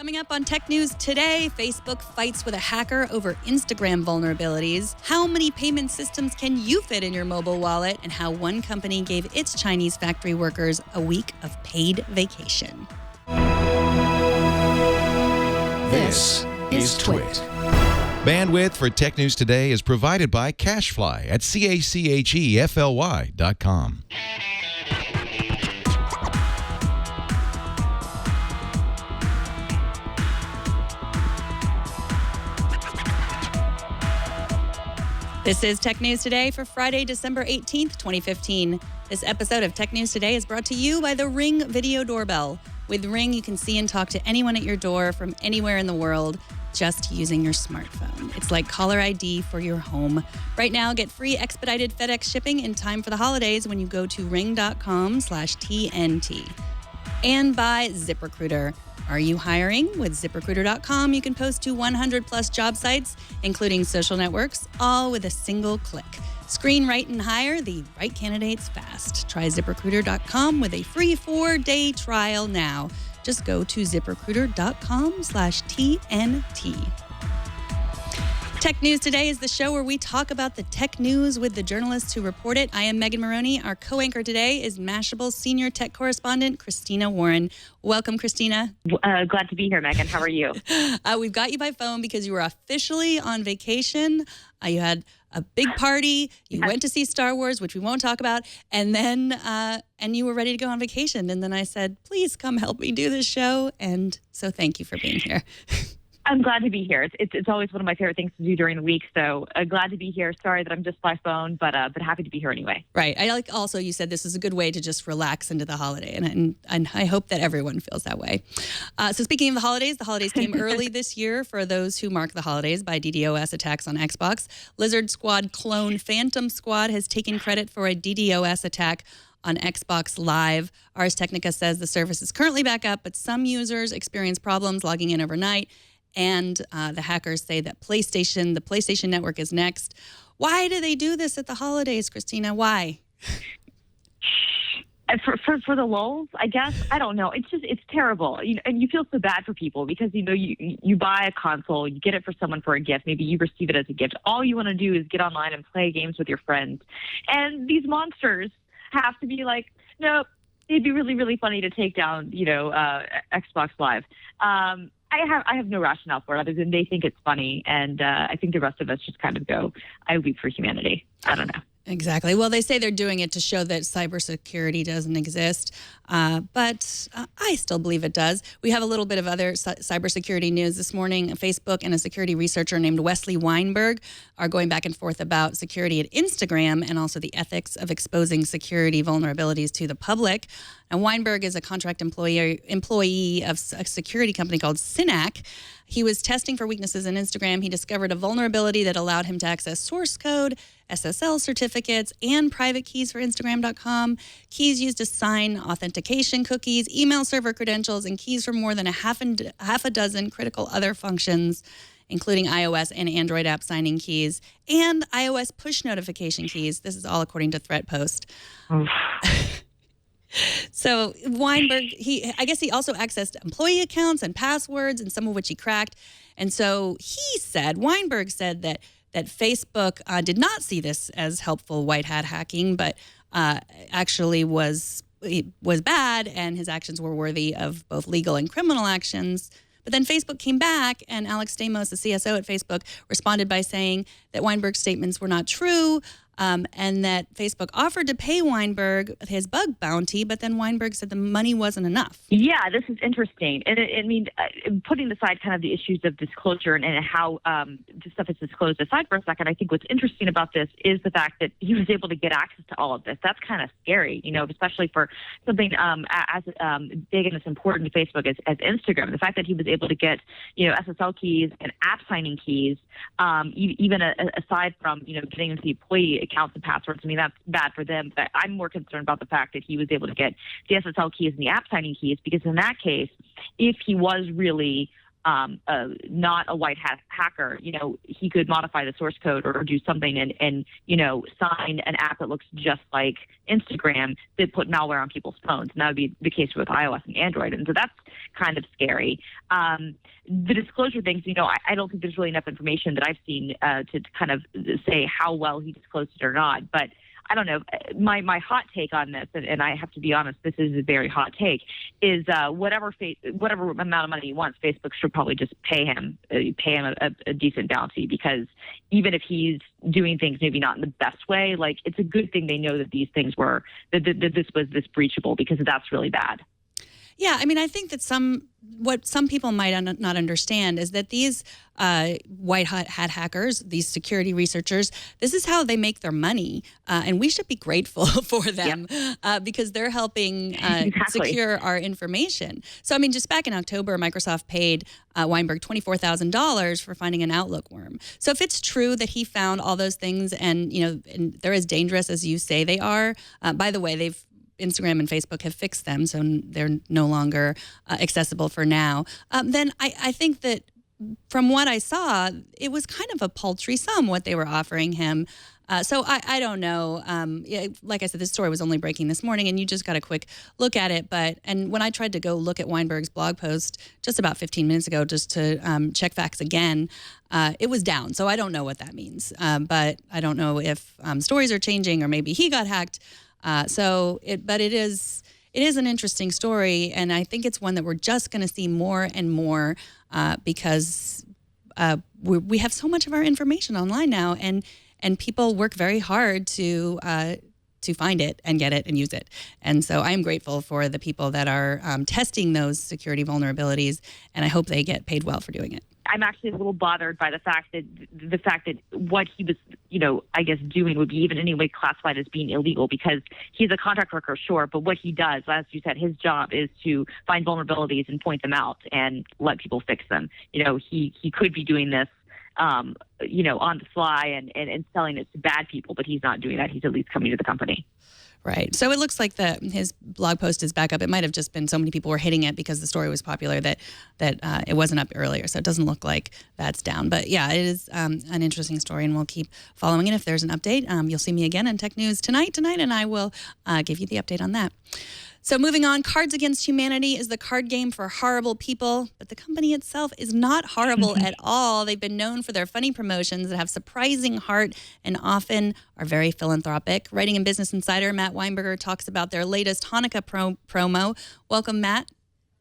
Coming up on Tech News today, Facebook fights with a hacker over Instagram vulnerabilities. How many payment systems can you fit in your mobile wallet? And how one company gave its Chinese factory workers a week of paid vacation. This is Twit. Bandwidth for Tech News Today is provided by CacheFly at CacheFly.com. This is Tech News Today for Friday, December 18th, 2015. This episode of Tech News Today is brought to you by the Ring Video Doorbell. With Ring, you can see and talk to anyone at your door from anywhere in the world just using your smartphone. It's like caller ID for your home. Right now, get free expedited FedEx shipping in time for the holidays when you go to ring.com/TNT. And by ZipRecruiter. Are you hiring? With ZipRecruiter.com, you can post to 100 plus job sites, including social networks, all with a single click. Screen, write, and hire the right candidates fast. Try ZipRecruiter.com with a free 4-day trial now. Just go to ZipRecruiter.com/TNT. Tech News Today is the show where we talk about the tech news with the journalists who report it. I am Megan Maroney. Our co-anchor today is Mashable's senior tech correspondent, Christina Warren. Welcome, Christina. Glad to be here, Megan. How are you? We've got you by phone because you were officially on vacation. You had a big party. You went to see Star Wars, which we won't talk about. And then and you were ready to go on vacation. And then I said, please come help me do this show. And so thank you for being here. I'm glad to be here. It's always one of my favorite things to do during the week. So glad to be here. Sorry that I'm just by phone, but happy to be here anyway. Right. I like also you said this is a good way to just relax into the holiday, and I hope that everyone feels that way. So speaking of the holidays came early this year for those who mark the holidays by DDoS attacks on Xbox. Lizard Squad clone Phantom Squad has taken credit for a DDoS attack on Xbox Live. Ars Technica says the service is currently back up, but some users experience problems logging in overnight. And the hackers say that the PlayStation Network is next. Why do they do this at the holidays, Christina? Why? For the lulz, I guess. I don't know. It's terrible. And you feel so bad for people because, you buy a console, you get it for someone for a gift. Maybe you receive it as a gift. All you want to do is get online and play games with your friends. And these monsters have to be like, nope, it'd be really, really funny to take down, Xbox Live. I have no rationale for it other than they think it's funny, and I think the rest of us just kind of go, I weep for humanity. I don't know. Exactly. Well, they say they're doing it to show that cybersecurity doesn't exist, but I still believe it does. We have a little bit of other cybersecurity news this morning. Facebook and a security researcher named Wesley Weinberg are going back and forth about security at Instagram and also the ethics of exposing security vulnerabilities to the public. And Weinberg is a contract employee of a security company called Synack. He was testing for weaknesses in Instagram. He discovered a vulnerability that allowed him to access source code, SSL certificates, and private keys for Instagram.com. Keys used to sign authentication cookies, email server credentials, and keys for more than half a dozen critical other functions, including iOS and Android app signing keys and iOS push notification keys. This is all according to ThreatPost. So Weinberg, I guess he also accessed employee accounts and passwords, and some of which he cracked. And so Weinberg said that Facebook did not see this as helpful white hat hacking, but actually was bad, and his actions were worthy of both legal and criminal actions. But then Facebook came back, and Alex Stamos, the CSO at Facebook, responded by saying that Weinberg's statements were not true, and that Facebook offered to pay Weinberg his bug bounty, but then Weinberg said the money wasn't enough. Yeah, this is interesting. And putting aside kind of the issues of disclosure and how this stuff is disclosed aside for a second, I think what's interesting about this is the fact that he was able to get access to all of this. That's kind of scary, especially for something as big and as important to Facebook as Instagram. The fact that he was able to get, SSL keys and app signing keys, even aside from, getting into the employee accounts and passwords. I mean, that's bad for them, but I'm more concerned about the fact that he was able to get the SSL keys and the app signing keys, because in that case, if he was really not a white hat hacker, he could modify the source code or do something and sign an app that looks just like Instagram that put malware on people's phones. And that would be the case with iOS and Android. And so that's kind of scary. The disclosure things, I don't think there's really enough information that I've seen to kind of say how well he disclosed it or not. But I don't know. My hot take on this, and I have to be honest, this is a very hot take, is whatever amount of money he wants, Facebook should probably just pay him a decent bounty, because even if he's doing things maybe not in the best way, like, it's a good thing they know that these things were that this was this breachable, because that's really bad. Yeah, I mean, I think that what some people might not understand is that these white hat hackers, these security researchers, this is how they make their money, and we should be grateful for them. Yep. Because they're helping exactly. secure our information. So, I mean, just back in October, Microsoft paid Weinberg $24,000 for finding an Outlook worm. So, if it's true that he found all those things, and and they're as dangerous as you say they are, by the way, Instagram and Facebook have fixed them, so they're no longer accessible for now. Then I think that from what I saw, it was kind of a paltry sum what they were offering him. So I don't know. Like I said, this story was only breaking this morning, and you just got a quick look at it. And when I tried to go look at Weinberg's blog post just about 15 minutes ago, just to check facts again, it was down. So I don't know what that means. But I don't know if stories are changing, or maybe he got hacked. But it is an interesting story, and I think it's one that we're just going to see more and more because we have so much of our information online now, and people work very hard to find it and get it and use it. And so I am grateful for the people that are testing those security vulnerabilities, and I hope they get paid well for doing it. I'm actually a little bothered by the fact that what he was, I guess doing would be even in any way classified as being illegal, because he's a contract worker, sure, but what he does, as you said, his job is to find vulnerabilities and point them out and let people fix them. He could be doing this, on the fly and selling it to bad people, but he's not doing that. He's at least coming to the company. Right. So it looks like his blog post is back up. It might have just been so many people were hitting it because the story was popular that it wasn't up earlier. So it doesn't look like that's down. But yeah, it is an interesting story, and we'll keep following it. If there's an update, you'll see me again in Tech News tonight, and I will give you the update on that. So moving on, Cards Against Humanity is the card game for horrible people, but the company itself is not horrible at all. They've been known for their funny promotions that have surprising heart and often are very philanthropic. Writing in Business Insider, Matt Weinberger talks about their latest Hanukkah promo. Welcome, Matt.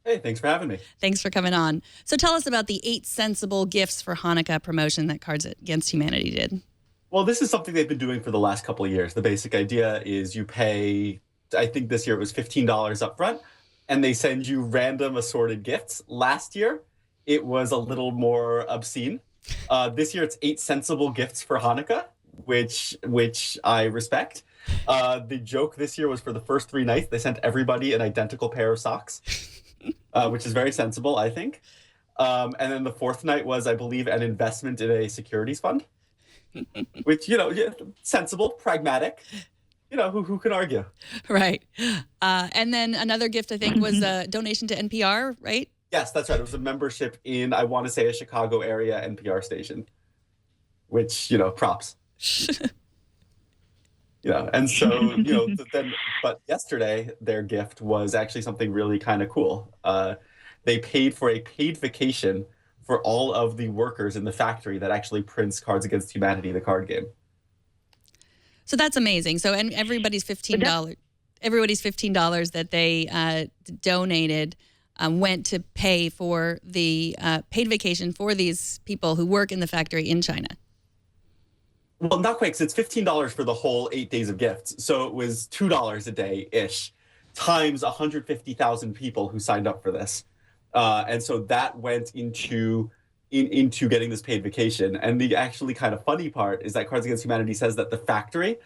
Hey, thanks for having me. Thanks for coming on. So tell us about the 8 sensible gifts for Hanukkah promotion that Cards Against Humanity did. Well, this is something they've been doing for the last couple of years. The basic idea is you pay, I think this year it was $15 up front, and they send you random assorted gifts. Last year, it was a little more obscene. This year, it's 8 sensible gifts for Hanukkah, which I respect. The joke this year was for the first 3 nights, they sent everybody an identical pair of socks, which is very sensible, I think. And then the 4th night was, I believe, an investment in a securities fund, which, sensible, pragmatic. Who can argue? Right. And then another gift, I think, was a donation to NPR, right? Yes, that's right. It was a membership in, I want to say, a Chicago area NPR station, which, props. And so, but yesterday, their gift was actually something really kind of cool. They paid for a paid vacation for all of the workers in the factory that actually prints Cards Against Humanity, the card game. So that's amazing. So and everybody's $15. Everybody's $15 that they donated went to pay for the paid vacation for these people who work in the factory in China. Well, not quite, because it's $15 for the whole 8 days of gifts. So it was $2 a day-ish times 150,000 people who signed up for this. And so that went into getting this paid vacation. And the actually kind of funny part is that Cards Against Humanity says that the factory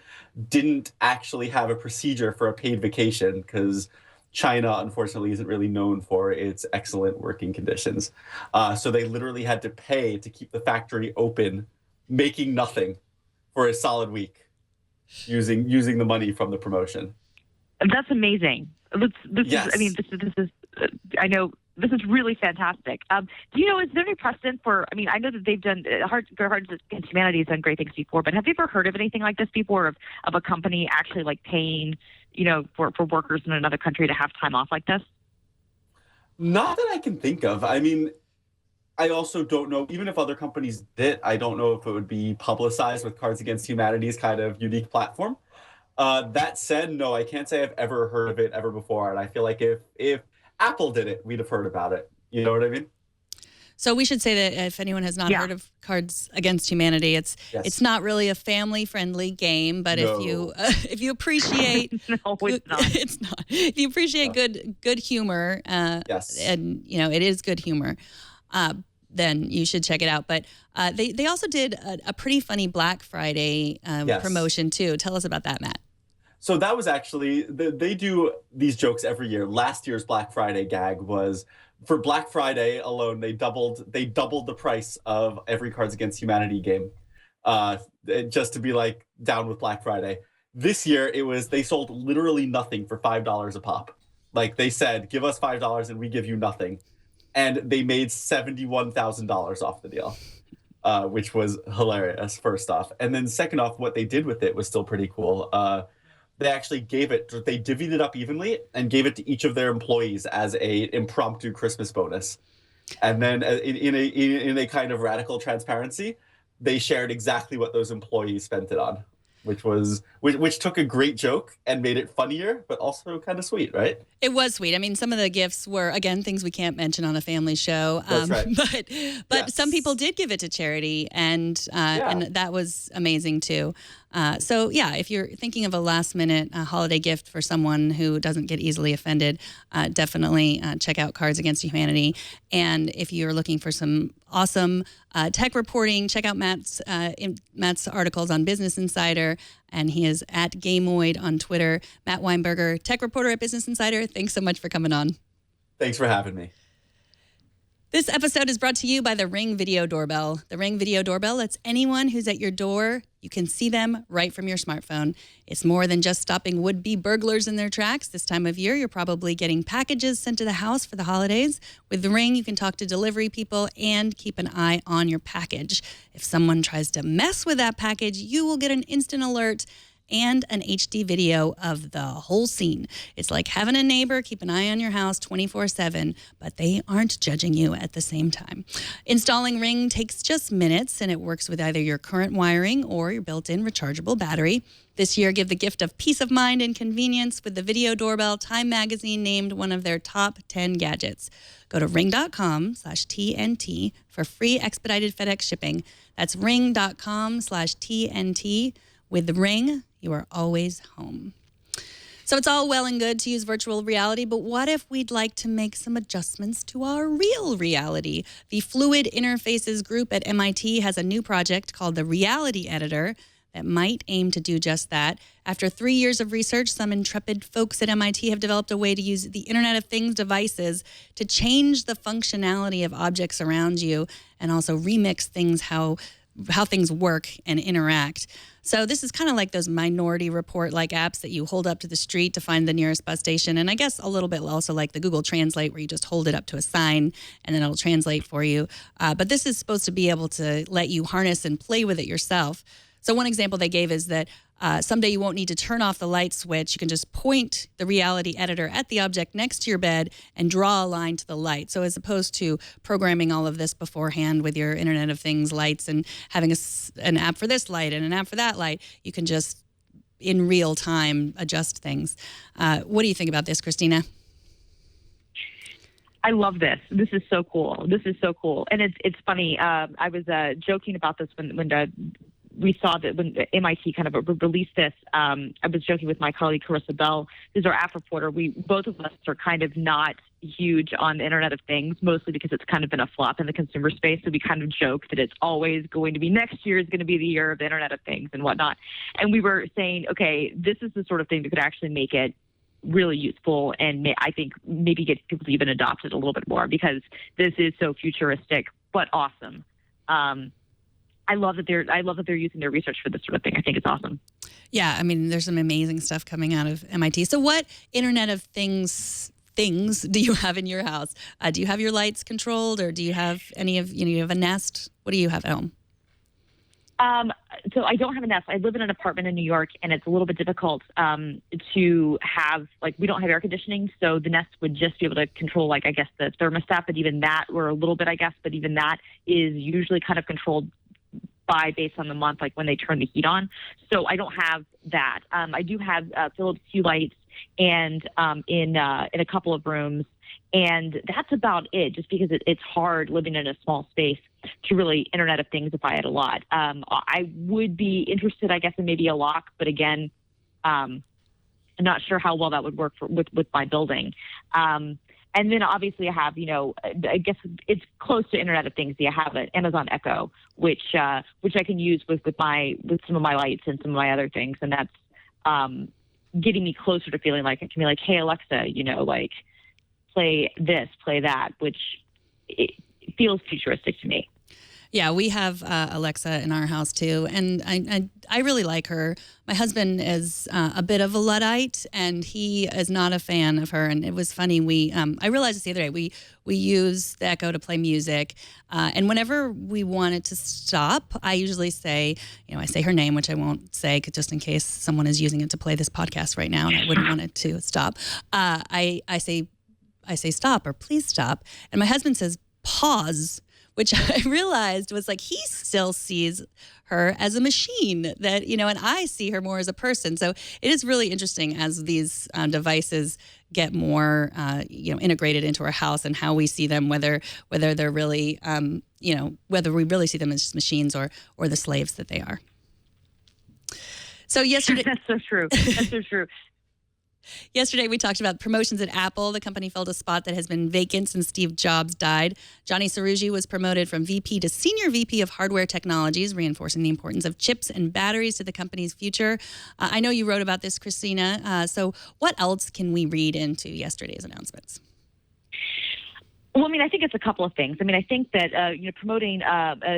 didn't actually have a procedure for a paid vacation because China, unfortunately, isn't really known for its excellent working conditions. So they literally had to pay to keep the factory open, making nothing for a solid week, using the money from the promotion. That's amazing. This yes. is, I know This is really fantastic. Do you know, is there any precedent for, I mean, I know that they've done, Hearts Against Humanity has done great things before, but have you ever heard of anything like this before, of a company actually like paying, for workers in another country to have time off like this? Not that I can think of. I mean, I also don't know, even if other companies did, I don't know if it would be publicized with Cards Against Humanity's kind of unique platform. That said, no, I can't say I've ever heard of it ever before. And I feel like if Apple did it, we'd have heard about it. You know what I mean? So we should say that if anyone has not heard of Cards Against Humanity, it's not really a family-friendly game, but if you appreciate no, it's not. It's not. If you appreciate good humor, and it is good humor, then you should check it out. But they also did a pretty funny Black Friday promotion too. Tell us about that, Matt. So that was actually, they do these jokes every year. Last year's Black Friday gag was, for Black Friday alone, they doubled the price of every Cards Against Humanity game, just to be like down with Black Friday. This year they sold literally nothing for $5 a pop. Like they said, give us $5 and we give you nothing. And they made $71,000 off the deal, which was hilarious, first off. And then second off, what they did with it was still pretty cool. They actually they divvied it up evenly and gave it to each of their employees as a impromptu Christmas bonus. And then in a kind of radical transparency, they shared exactly what those employees spent it on, which took a great joke and made it funnier, but also kind of sweet, right? It was sweet. I mean, some of the gifts were, again, things we can't mention on a family show. That's right. But some people did give it to charity, and that was amazing too. So if you're thinking of a last-minute holiday gift for someone who doesn't get easily offended, definitely check out Cards Against Humanity. And if you're looking for some awesome tech reporting, check out Matt's articles on Business Insider, and he is at Gameoid on Twitter. Matt Weinberger, tech reporter at Business Insider. Thanks so much for coming on. Thanks for having me. This episode is brought to you by the Ring Video Doorbell. The Ring Video Doorbell lets anyone who's at your door, you can see them right from your smartphone. It's more than just stopping would-be burglars in their tracks. This time of year, you're probably getting packages sent to the house for the holidays. With the Ring, you can talk to delivery people and keep an eye on your package. If someone tries to mess with that package, you will get an instant alert and an HD video of the whole scene. It's like having a neighbor keep an eye on your house 24/7, but they aren't judging you at the same time. Installing Ring takes just minutes, and it works with either your current wiring or your built-in rechargeable battery. This year, give the gift of peace of mind and convenience with the Video Doorbell. Time Magazine named one of their top 10 gadgets. Go to ring.com/TNT for free expedited FedEx shipping. That's ring.com/TNT. With the Ring, you are always home. So it's all well and good to use virtual reality, but what if we'd like to make some adjustments to our real reality? The Fluid Interfaces group at MIT has a new project called the Reality Editor that might aim to do just that. After 3 years of research, some intrepid folks at MIT have developed a way to use the Internet of Things devices to change the functionality of objects around you and also remix things how things work and interact. So this is kind of like those Minority Report-like apps that you hold up to the street to find the nearest bus station. And I guess a little bit also like the Google Translate, where you just hold it up to a sign and then it'll translate for you. But this is supposed to be able to let you harness and play with it yourself. So one example they gave is that someday you won't need to turn off the light switch. You can just point the Reality Editor at the object next to your bed and draw a line to the light. So as opposed to programming all of this beforehand with your Internet of Things lights and having an app for this light and an app for that light, you can just in real time adjust things. What do you think about this, Christina? I love this. This is so cool. And it's funny. I was joking about this when we saw that when MIT kind of released this. I was joking with my colleague Carissa Bell, who's our app reporter. Both of us are kind of not huge on the Internet of Things, mostly because it's kind of been a flop in the consumer space. So we kind of joke that it's always going to be, next year is going to be the year of the Internet of Things and whatnot. And we were saying, okay, this is the sort of thing that could actually make it really useful, and I think maybe get people to even adopt it a little bit more, because this is so futuristic but awesome. I love that they're using their research for this sort of thing. I think it's awesome. Yeah, I mean, there's some amazing stuff coming out of MIT. So what Internet of Things things do you have in your house? Do you have your lights controlled, or do you have any of, you have a Nest? What do you have at home? So I don't have a Nest. I live in an apartment in New York, and it's a little bit difficult to have, we don't have air conditioning, so the Nest would just be able to control, I guess, the thermostat, but even that, or a little bit, I guess, but even that is usually kind of controlled based on the month, when they turn the heat on. So I don't have that. I do have Philips Hue lights and in a couple of rooms, and that's about it, just because it's hard living in a small space to really Internet of Things if I had a lot. I would be interested, I guess, in maybe a lock, but again, I'm not sure how well that would work with my building. And then obviously I have, I guess it's close to Internet of Things. I have an Amazon Echo, which I can use with some of my lights and some of my other things, and that's getting me closer to feeling like I can be like, hey Alexa, play this, play that, which it feels futuristic to me. Yeah, we have Alexa in our house too, and I really like her. My husband is a bit of a Luddite, and he is not a fan of her. And it was funny. I realized this the other day. We use the Echo to play music, and whenever we want it to stop, I usually say, I say her name, which I won't say, just in case someone is using it to play this podcast right now, and I wouldn't want it to stop. I say stop, or please stop, and my husband says pause, which I realized was he still sees her as a machine that, and I see her more as a person. So it is really interesting as these devices get more, integrated into our house, and how we see them, whether they're really, whether we really see them as just machines or the slaves that they are. So yesterday. That's so true. That's so true. Yesterday, we talked about promotions at Apple. The company filled a spot that has been vacant since Steve Jobs died. Johnny Srouji was promoted from VP to Senior VP of Hardware Technologies, reinforcing the importance of chips and batteries to the company's future. I know you wrote about this, Christina. So what else can we read into yesterday's announcements? Well, I think it's a couple of things. I think that, promoting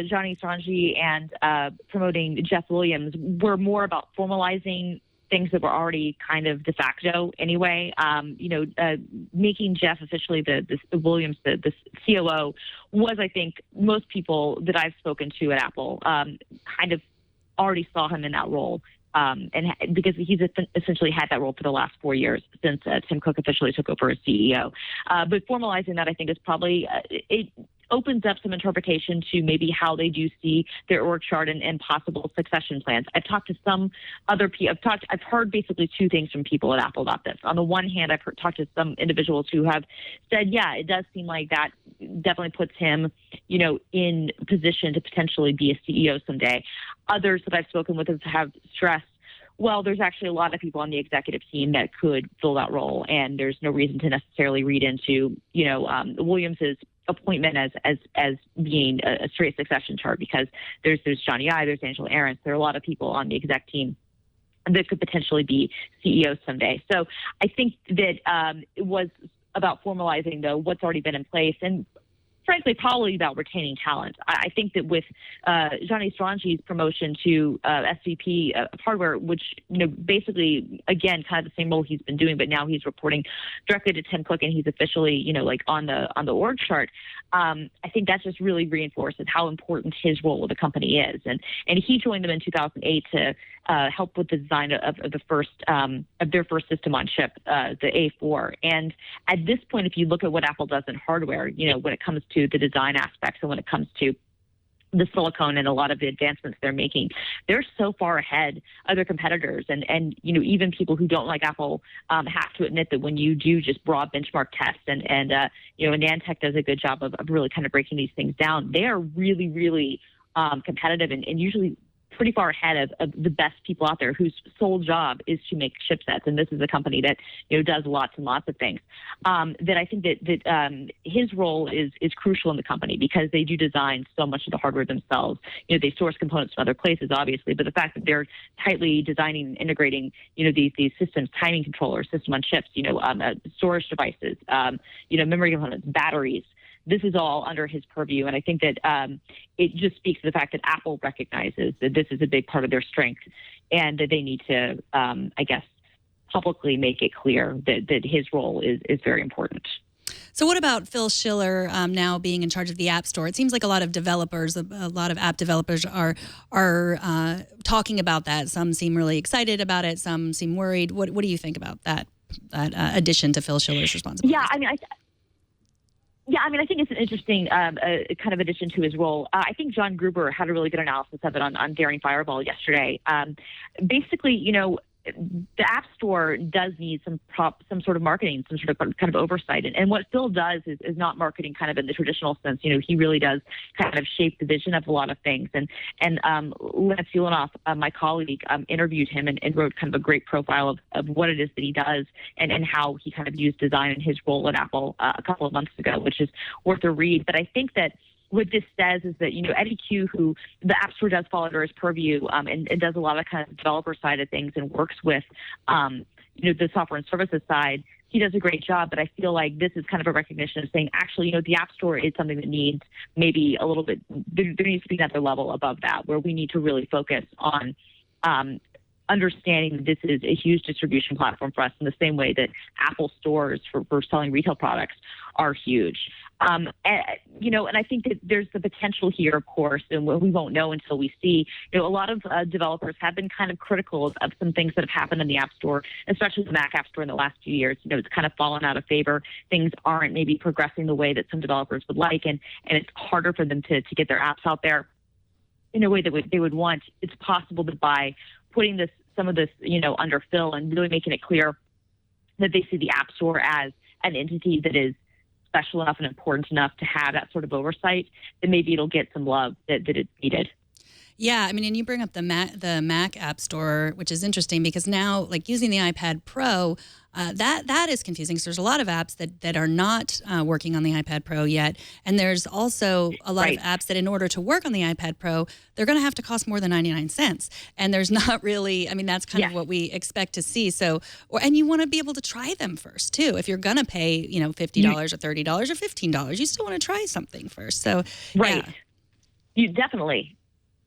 Johnny Srouji and promoting Jeff Williams were more about formalizing things that were already kind of de facto anyway. Making Jeff officially the Williams, the COO, was, I think, most people that I've spoken to at Apple kind of already saw him in that role. And because he's essentially had that role for the last 4 years since Tim Cook officially took over as CEO. But formalizing that, I think, is probably it opens up some interpretation to maybe how they do see their org chart and possible succession plans. I've talked to some other people. I've heard basically two things from people at Apple about this. On the one hand, I've talked to some individuals who have said, yeah, it does seem like that definitely puts him, in position to potentially be a CEO someday. Others that I've spoken with have stressed, well, there's actually a lot of people on the executive team that could fill that role, and there's no reason to necessarily read into, Williams's appointment as being a straight succession chart, because there's Johnny Ive, there's Angela Ahrendts, there are a lot of people on the exec team that could potentially be CEOs someday. So I think that it was about formalizing, though, what's already been in place, and frankly, probably about retaining talent. I think that with Johnny Srouji's promotion to SVP of hardware, which, basically, again, kind of the same role he's been doing, but now he's reporting directly to Tim Cook, and he's officially, on the org chart. I think that just really reinforces how important his role with the company is. And he joined them in 2008 to help with the design of their first system on chip, the A4. And at this point, if you look at what Apple does in hardware, when it comes to the design aspects and when it comes to the silicone and a lot of the advancements they're making, they're so far ahead of their competitors. And even people who don't like Apple have to admit that when you do just broad benchmark tests and Nantech does a good job of really kind of breaking these things down, they are really, really competitive and usually pretty far ahead of the best people out there whose sole job is to make chipsets. And this is a company that, does lots and lots of things. That I think that his role is crucial in the company, because they do design so much of the hardware themselves. They source components from other places, obviously, but the fact that they're tightly designing and integrating, these systems, timing controllers, system on chips, storage devices, memory components, batteries, this is all under his purview. And I think that it just speaks to the fact that Apple recognizes that this is a big part of their strength, and that they need to, publicly make it clear that his role is very important. So what about Phil Schiller now being in charge of the App Store? It seems like a lot of developers, a lot of app developers are talking about that. Some seem really excited about it. Some seem worried. What do you think about that addition to Phil Schiller's responsibilities? Yeah, I think it's an interesting kind of addition to his role. I think John Gruber had a really good analysis of it on Daring Fireball yesterday. Basically, the App Store does need some sort of marketing, some sort of kind of oversight. And what Phil does is not marketing kind of in the traditional sense. He really does kind of shape the vision of a lot of things. And Lance Ulanoff, my colleague, interviewed him and wrote kind of a great profile of what it is that he does and how he kind of used design in his role at Apple a couple of months ago, which is worth a read. But I think that what this says is that, Eddie Q, who the App Store does fall under his purview and does a lot of kind of developer side of things and works with, the software and services side, he does a great job. But I feel like this is kind of a recognition of saying, actually, the App Store is something that needs maybe a little bit, there needs to be another level above that where we need to really focus on understanding that this is a huge distribution platform for us in the same way that Apple stores for selling retail products are huge. And I think that there's the potential here, of course, and we won't know until we see. A lot of developers have been kind of critical of some things that have happened in the App Store, especially the Mac App Store in the last few years. It's kind of fallen out of favor. Things aren't maybe progressing the way that some developers would like, and it's harder for them to get their apps out there in a way that they would want. It's possible that by putting some of this, under Phil and really making it clear that they see the App Store as an entity that is special enough and important enough to have that sort of oversight, then maybe it'll get some love that it's needed. Yeah, and you bring up the Mac App Store, which is interesting because now, like using the iPad Pro, that is confusing. So there's a lot of apps that are not working on the iPad Pro yet, and there's also a lot of apps that, in order to work on the iPad Pro, they're going to have to cost more than 99 cents. And there's not really, that's kind of what we expect to see. So, and you want to be able to try them first too. If you're going to pay, $50 or $30 or $15, you still want to try something first. So, right, you definitely.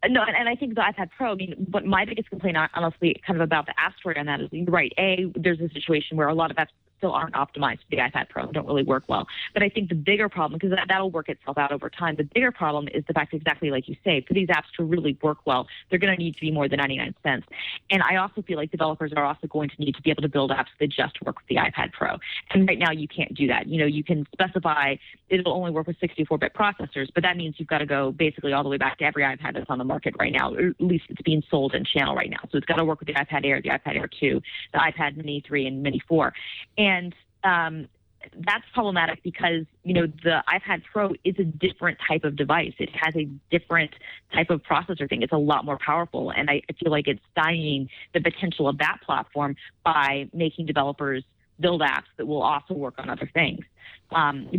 No, and I think the iPad Pro, but my biggest complaint, honestly, kind of about the App Store on that is, you're right, there's a situation where a lot of apps still aren't optimized for the iPad Pro, don't really work well. But I think the bigger problem, because that'll work itself out over time, the bigger problem is the fact, exactly like you say, for these apps to really work well, they're going to need to be more than 99 cents. And I also feel like developers are also going to need to be able to build apps that just work with the iPad Pro. And right now you can't do that. You can specify it'll only work with 64-bit processors, but that means you've got to go basically all the way back to every iPad that's on the market right now, or at least it's being sold in channel right now. So it's got to work with the iPad Air, the iPad Air 2, the iPad Mini 3, and Mini 4. And that's problematic because, the iPad Pro is a different type of device. It has a different type of processor thing. It's a lot more powerful. And I feel like it's stymieing the potential of that platform by making developers build apps that will also work on other things.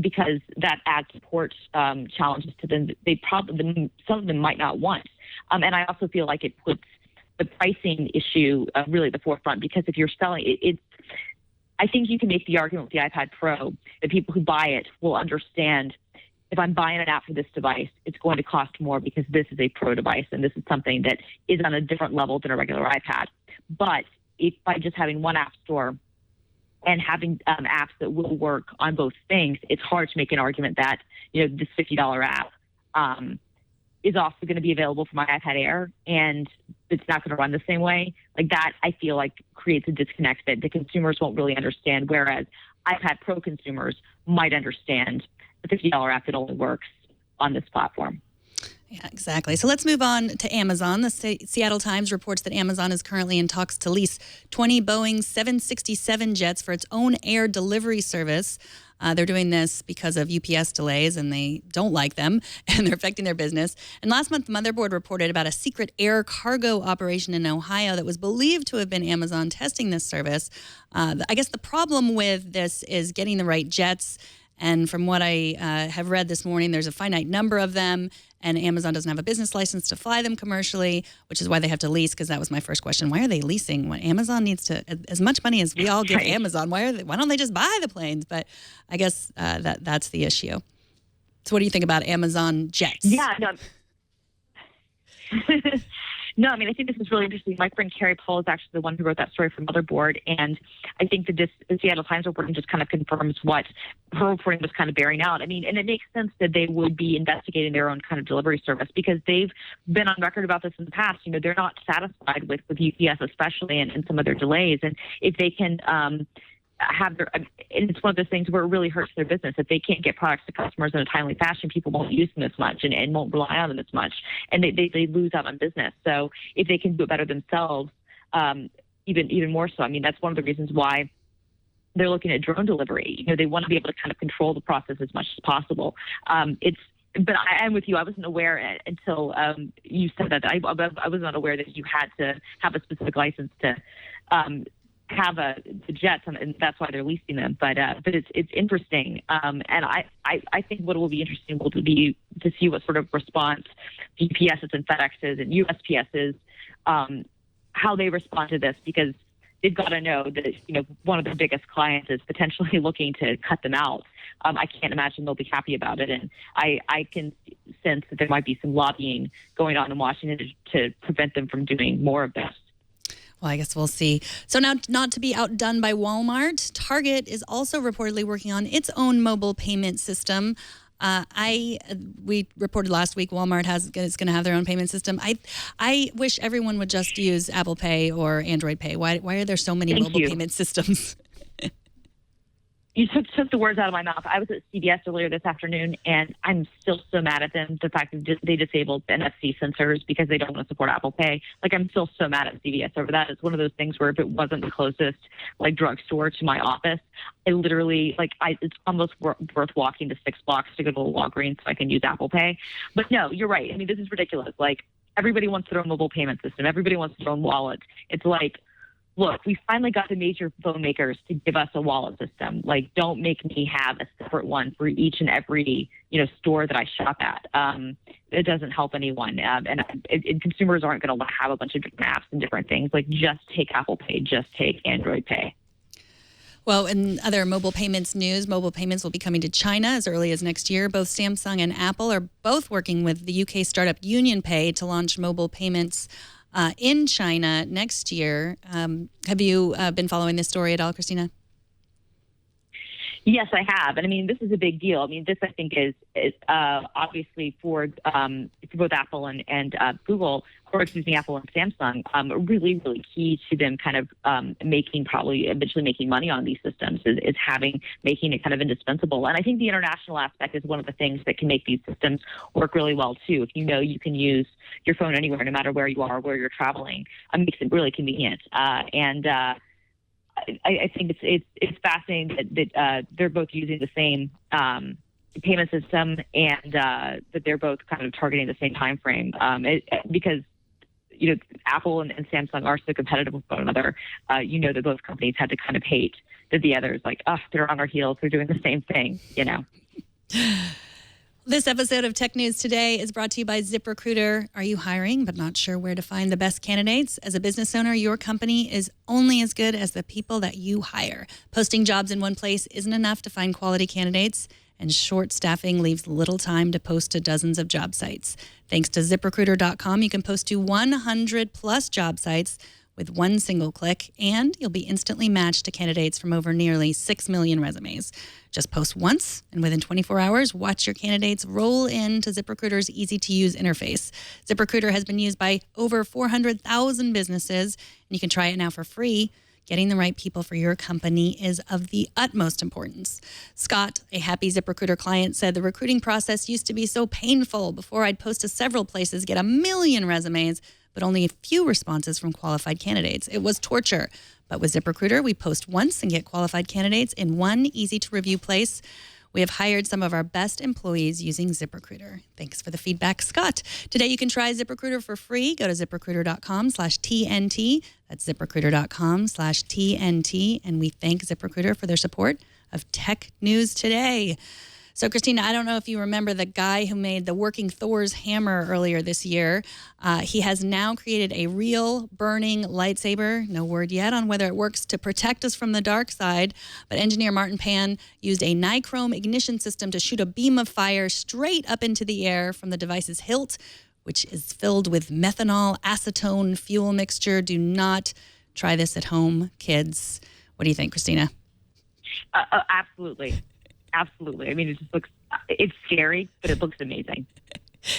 Because that adds support challenges to them. Some of them might not want. And I also feel like it puts the pricing issue really at the forefront, because if you're selling it, I think you can make the argument with the iPad Pro that people who buy it will understand, if I'm buying an app for this device, it's going to cost more because this is a Pro device and this is something that is on a different level than a regular iPad. But by just having one app store and having apps that will work on both things, it's hard to make an argument that, this $50 app is also going to be available for my iPad Air, and it's not going to run the same way. Like that, I feel like creates a disconnect that the consumers won't really understand, whereas iPad Pro consumers might understand the $50 app that only works on this platform. Yeah, exactly. So let's move on to Amazon. The Seattle Times reports that Amazon is currently in talks to lease 20 Boeing 767 jets for its own air delivery service. They're doing this because of UPS delays, and they don't like them, and they're affecting their business. And last month, Motherboard reported about a secret air cargo operation in Ohio that was believed to have been Amazon testing this service. I guess the problem with this is getting the right jets. And from what I have read this morning, there's a finite number of them, and Amazon doesn't have a business license to fly them commercially, which is why they have to lease, because that was my first question. Why are they leasing when Amazon needs to, as much money as we all give Amazon, why don't they just buy the planes? But I guess that's the issue. So what do you think about Amazon jets? Yeah, no. No, I mean, I think this is really interesting. My friend Carrie Paul is actually the one who wrote that story for Motherboard, and I think that the Seattle Times reporting just kind of confirms what her reporting was kind of bearing out. I mean, and it makes sense that they would be investigating their own kind of delivery service because they've been on record about this in the past. You know, they're not satisfied with UPS, especially in some of their delays, and if they can have their, and it's one of those things where it really hurts their business. If they can't get products to customers in a timely fashion, people won't use them as much and won't rely on them as much, and they lose out on business. So if they can do it better themselves, even more so. I mean, that's one of the reasons why they're looking at drone delivery. You know, they want to be able to kind of control the process as much as possible. But I'm with you. I wasn't aware until you said that. I was not aware that you had to have a specific license to have the jets, and that's why they're leasing them. But it's interesting, and I think what will be interesting will be to see what sort of response UPS's and FedEx's and USPS's how they respond to this, because they've got to know that, you know, one of their biggest clients is potentially looking to cut them out. I can't imagine they'll be happy about it, and I can sense that there might be some lobbying going on in Washington to prevent them from doing more of this. Well, I guess we'll see. So now, not to be outdone by Walmart, Target is also reportedly working on its own mobile payment system. We reported last week Walmart is going to have their own payment system. I wish everyone would just use Apple Pay or Android Pay. Why are there so many mobile payment systems? You took the words out of my mouth. I was at CVS earlier this afternoon, and I'm still so mad at them. The fact that they disabled NFC sensors because they don't want to support Apple Pay. Like, I'm still so mad at CVS over that. It's one of those things where if it wasn't the closest, like, drugstore to my office, I literally, it's almost worth walking to 6 blocks to go to a Walgreens so I can use Apple Pay. But no, you're right. I mean, this is ridiculous. Like, everybody wants their own mobile payment system. Everybody wants their own wallet. It's like, look, we finally got the major phone makers to give us a wallet system. Like, don't make me have a separate one for each and every, store that I shop at. It doesn't help anyone. And consumers aren't going to have a bunch of different apps and different things. Like, just take Apple Pay, just take Android Pay. Well, in other mobile payments news, mobile payments will be coming to China as early as next year. Both Samsung and Apple are both working with the UK startup UnionPay to launch mobile payments in China next year. Have you been following this story at all, Christina? Yes, I have. And I mean, this is a big deal. I mean, this, I think, is obviously for both Apple and Google, or excuse me, Apple and Samsung, really, really key to them kind of eventually making money on these systems is making it kind of indispensable. And I think the international aspect is one of the things that can make these systems work really well, too. If you can use your phone anywhere, no matter where you are, where you're traveling, it makes it really convenient. I think it's fascinating that they're both using the same payment system and that they're both kind of targeting the same time frame. Because Apple and Samsung are so competitive with one another. That both companies had to kind of hate that the others, they're on our heels, they're doing the same thing. This episode of Tech News Today is brought to you by ZipRecruiter. Are you hiring but not sure where to find the best candidates? As a business owner, your company is only as good as the people that you hire. Posting jobs in one place isn't enough to find quality candidates, and short staffing leaves little time to post to dozens of job sites. Thanks to ZipRecruiter.com, you can post to 100 plus job sites with one single click, and you'll be instantly matched to candidates from over nearly 6 million resumes. Just post once, and within 24 hours, watch your candidates roll into ZipRecruiter's easy-to-use interface. ZipRecruiter has been used by over 400,000 businesses, and you can try it now for free. Getting the right people for your company is of the utmost importance. Scott, a happy ZipRecruiter client, said the recruiting process used to be so painful. Before, I'd post to several places, get 1 million resumes, but only a few responses from qualified candidates. It was torture. But with ZipRecruiter, we post once and get qualified candidates in one easy-to-review place. We have hired some of our best employees using ZipRecruiter. Thanks for the feedback, Scott. Today, you can try ZipRecruiter for free. Go to ZipRecruiter.com/TNT. That's ZipRecruiter.com/TNT. And we thank ZipRecruiter for their support of Tech News Today. So, Christina, I don't know if you remember the guy who made the Working Thor's hammer earlier this year. He has now created a real burning lightsaber. No word yet on whether it works to protect us from the dark side, but engineer Martin Pan used a nichrome ignition system to shoot a beam of fire straight up into the air from the device's hilt, which is filled with methanol acetone fuel mixture. Do not try this at home, kids. What do you think, Christina? Absolutely. Absolutely. I mean, it just looks, it's scary, but it looks amazing.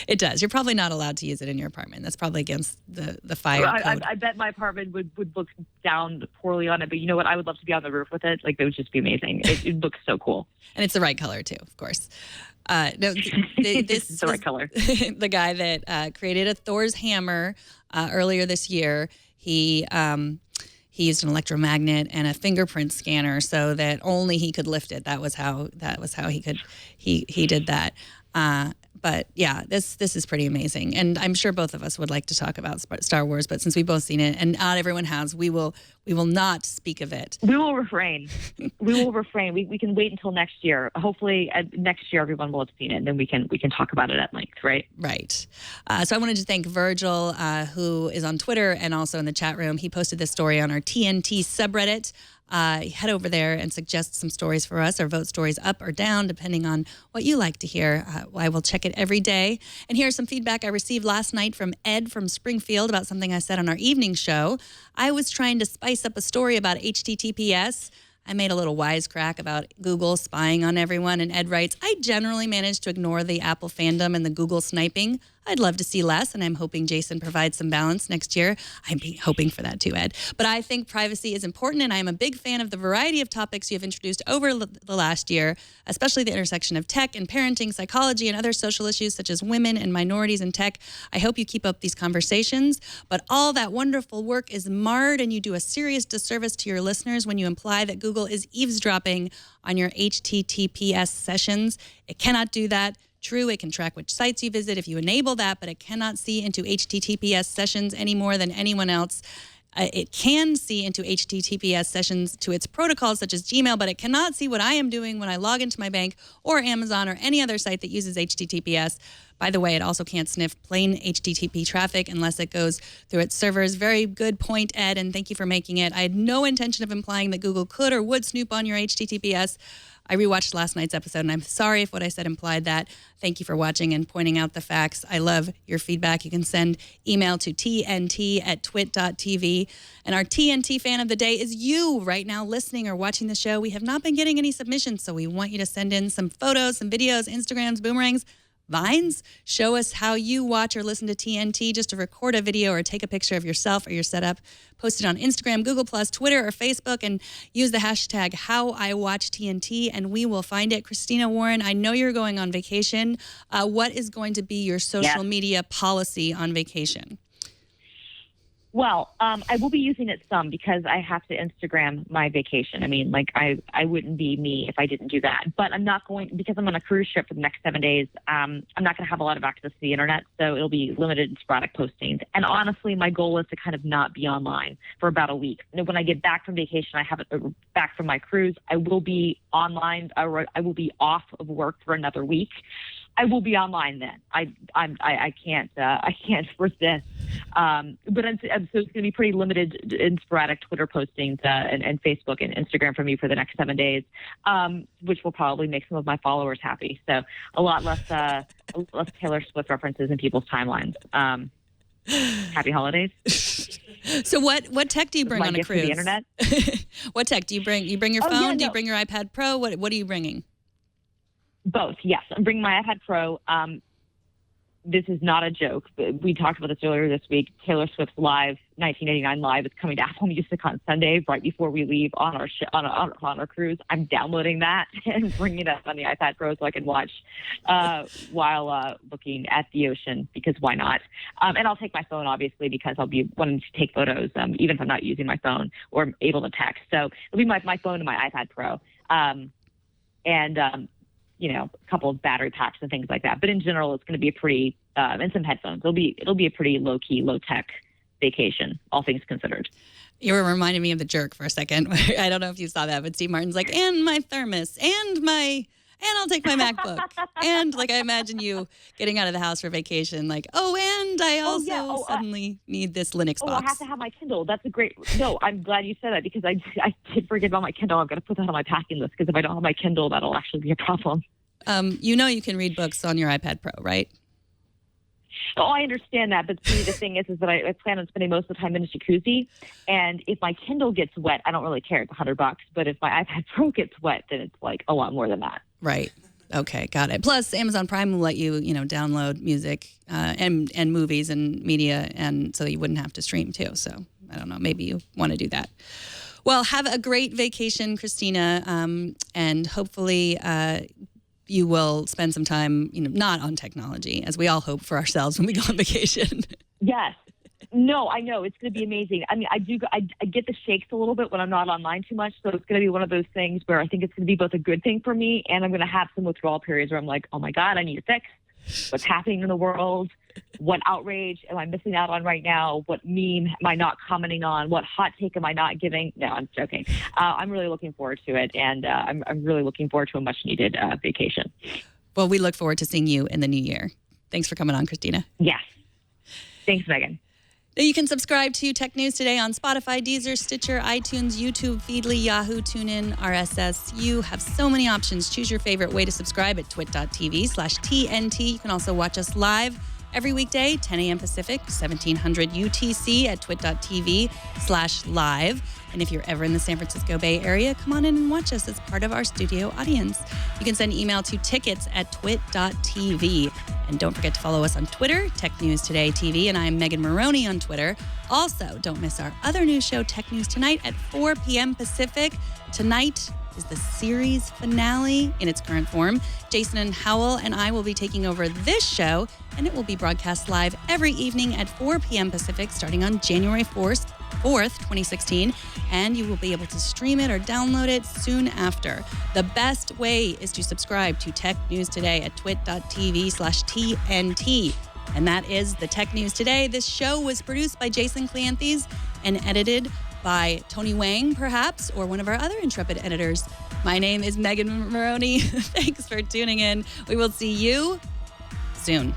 It does. You're probably not allowed to use it in your apartment. That's probably against the fire code. I bet my apartment would look down poorly on it, but you know what? I would love to be on the roof with it. Like, it would just be amazing. It looks so cool. And it's the right color, too, of course. No, this is the right color. The guy that created a Thor's hammer earlier this year, he used an electromagnet and a fingerprint scanner so that only he could lift it. That was how he did that. But yeah, this is pretty amazing, and I'm sure both of us would like to talk about Star Wars. But since we've both seen it, and not everyone has, we will not speak of it. We will refrain. We can wait until next year. Hopefully, next year everyone will have seen it, and then we can talk about it at length. Right. Right. So I wanted to thank Virgil, who is on Twitter and also in the chat room. He posted this story on our TNT subreddit. Head over there and suggest some stories for us, or vote stories up or down, depending on what you like to hear. I will check it every day. And here's some feedback I received last night from Ed from Springfield about something I said on our evening show. I was trying to spice up a story about HTTPS. I made a little wisecrack about Google spying on everyone, and Ed writes, I generally manage to ignore the Apple fandom and the Google sniping. I'd love to see less, and I'm hoping Jason provides some balance next year. I'm hoping for that too, Ed. But I think privacy is important, and I am a big fan of the variety of topics you have introduced over the last year, especially the intersection of tech and parenting, psychology, and other social issues such as women and minorities in tech. I hope you keep up these conversations, but all that wonderful work is marred, and you do a serious disservice to your listeners when you imply that Google is eavesdropping on your HTTPS sessions. It cannot do that. True, it can track which sites you visit if you enable that, but it cannot see into HTTPS sessions any more than anyone else. It can see into HTTPS sessions to its protocols such as Gmail, but it cannot see what I am doing when I log into my bank or Amazon or any other site that uses HTTPS. By the way, it also can't sniff plain HTTP traffic unless it goes through its servers. Very good point, Ed, and thank you for making it. I had no intention of implying that Google could or would snoop on your HTTPS. I rewatched last night's episode, and I'm sorry if what I said implied that. Thank you for watching and pointing out the facts. I love your feedback. You can send email to tnt@twit.tv. And our TNT fan of the day is you right now listening or watching the show. We have not been getting any submissions, so we want you to send in some photos, some videos, Instagrams, boomerangs, Vines. Show us how you watch or listen to TNT, just to record a video or take a picture of yourself or your setup. Post it on Instagram, Google+, Twitter, or Facebook, and use the hashtag HowIWatchTNT, and we will find it. Christina Warren, I know you're going on vacation. What is going to be your social media policy on vacation? Well, I will be using it some because I have to Instagram my vacation. I mean, like, I wouldn't be me if I didn't do that. But I'm not going, because I'm on a cruise ship for the next 7 days, I'm not going to have a lot of access to the internet, so it'll be limited and sporadic postings. And honestly, my goal is to kind of not be online for about a week. And when I get back from vacation, I have it back from my cruise, I will be online, or I will be off of work for another week. I will be online then. I can't resist. But so it's going to be pretty limited in sporadic Twitter postings and Facebook and Instagram for me for the next 7 days, which will probably make some of my followers happy. So a lot less Taylor Swift references in people's timelines. Happy holidays. So what tech do you bring on a cruise? The internet. What tech do you bring? You bring your phone? Do you bring your iPad Pro? What are you bringing? Both, yes. I'm bringing my iPad Pro. This is not a joke. We talked about this earlier this week. Taylor Swift's Live, 1989 Live, is coming to Apple Music on Sunday, right before we leave on our cruise. I'm downloading that and bringing it up on the iPad Pro so I can watch while looking at the ocean, because why not? And I'll take my phone, obviously, because I'll be wanting to take photos, even if I'm not using my phone or able to text. So it'll be my phone and my iPad Pro. A couple of battery packs and things like that. But in general, it's going to be a pretty, and some headphones. It'll be a pretty low-key, low-tech vacation, all things considered. You were reminding me of The Jerk for a second. I don't know if you saw that, but Steve Martin's like, and my thermos, and I'll take my MacBook. And I imagine you getting out of the house for vacation, like, and I also suddenly need this Linux box. I have to have my Kindle. That's a great, no, I'm glad you said that, because I did forget about my Kindle. I've got to put that on my packing list, because if I don't have my Kindle, that'll actually be a problem. You can read books on your iPad Pro, right? Oh, I understand that, but see, the thing is that I plan on spending most of the time in a jacuzzi, and if my Kindle gets wet, I don't really care. It's $100, but if my iPad Pro gets wet, then it's like a lot more than that. Right. Okay, got it. Plus, Amazon Prime will let you, download music and movies and media, and so you wouldn't have to stream too. So I don't know. Maybe you want to do that. Well, have a great vacation, Christina, and hopefully you will spend some time, not on technology, as we all hope for ourselves when we go on vacation. Yes. No, I know. It's going to be amazing. I mean, I get the shakes a little bit when I'm not online too much. So it's going to be one of those things where I think it's going to be both a good thing for me, and I'm going to have some withdrawal periods where I'm like, oh my God, I need to fix what's happening in the world. What outrage am I missing out on right now? What meme am I not commenting on? What hot take am I not giving? No, I'm joking. I'm really looking forward to it, and I'm really looking forward to a much needed vacation. Well, we look forward to seeing you in the new year. Thanks for coming on, Christina. Yes. Thanks, Megan. Now you can subscribe to Tech News Today on Spotify, Deezer, Stitcher, iTunes, YouTube, Feedly, Yahoo, TuneIn, RSS. You have so many options. Choose your favorite way to subscribe at twit.tv/TNT. You can also watch us live every weekday, 10 a.m. Pacific, 1700 UTC at twit.tv/live. And if you're ever in the San Francisco Bay Area, come on in and watch us as part of our studio audience. You can send email to tickets@twit.tv. And don't forget to follow us on Twitter, Tech News Today TV, and I'm Megan Maroney on Twitter. Also, don't miss our other news show, Tech News Tonight, at 4 p.m. Pacific. Tonight is the series finale in its current form. Jason and Howell and I will be taking over this show, and it will be broadcast live every evening at 4 p.m. Pacific starting on January 4th, 2016, and you will be able to stream it or download it soon after. The best way is to subscribe to Tech News Today at twit.tv/TNT. And that is the Tech News Today. This show was produced by Jason Cleanthes and edited by Tony Wang, perhaps, or one of our other intrepid editors. My name is Megan Maroney. Thanks for tuning in. We will see you soon.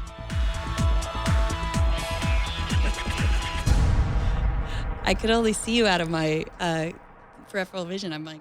I could only see you out of my peripheral vision. I'm like...